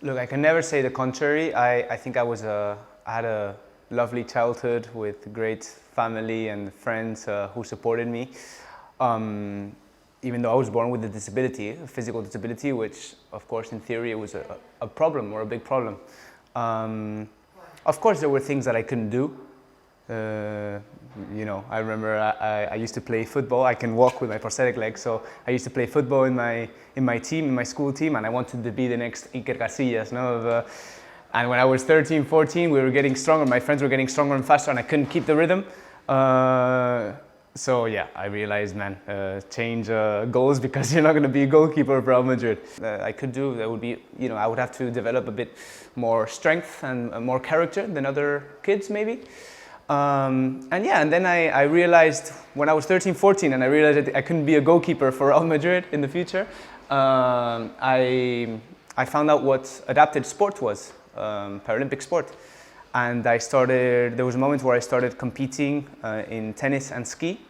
Look, I can never say the contrary. I think I had a lovely childhood with great family and friends who supported me. Even though I was born with a disability, a physical disability, which of course in theory it was a problem or a big problem. Of course there were things that I couldn't do. I remember I used to play football. I can walk with my prosthetic leg, so I used to play football in my team, in my school team, and I wanted to be the next Iker Casillas. And when I was 13, 14, we were getting stronger. My friends were getting stronger and faster, and I couldn't keep the rhythm. So yeah, I realized, man, change goals because you're not going to be a goalkeeper for Real Madrid. I could do, that would be, I would have to develop a bit more strength and more character than other kids maybe. And then I realized when I was 13, 14 and I realized that I couldn't be a goalkeeper for Real Madrid in the future, I found out what adapted sport was, Paralympic sport. And there was a moment where I started competing in tennis and ski.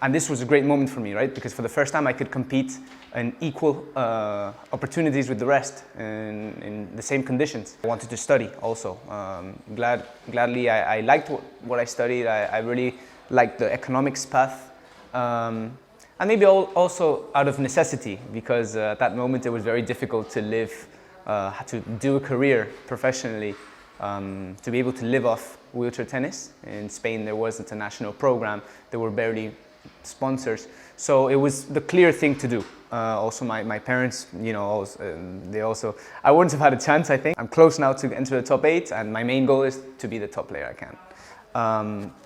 And this was a great moment for me, right? Because for the first time I could compete in equal opportunities with the rest in the same conditions. I wanted to study also. Gladly, I liked what I studied. I really liked the economics path. And maybe also out of necessity, because at that moment it was very difficult to live, to do a career professionally. To be able to live off wheelchair tennis. In Spain there wasn't a national program, there were barely sponsors, so it was the clear thing to do. Also my parents, I wouldn't have had a chance, I think. I'm close now to enter the top 8 and my main goal is to be the top player I can.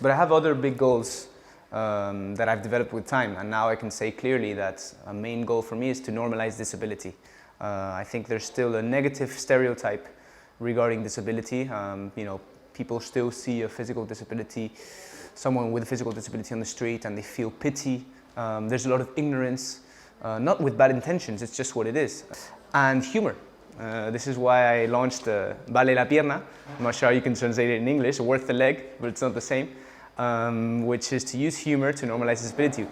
But I have other big goals that I've developed with time, and now I can say clearly that a main goal for me is to normalize disability. I think there's still a negative stereotype regarding disability. People still see a physical disability, someone with a physical disability on the street, and they feel pity. There's a lot of ignorance, not with bad intentions, it's just what it is. And humor. This is why I launched Vale la Pierna. I'm not sure how you can translate it in English, worth the leg, but it's not the same, which is to use humor to normalize disability.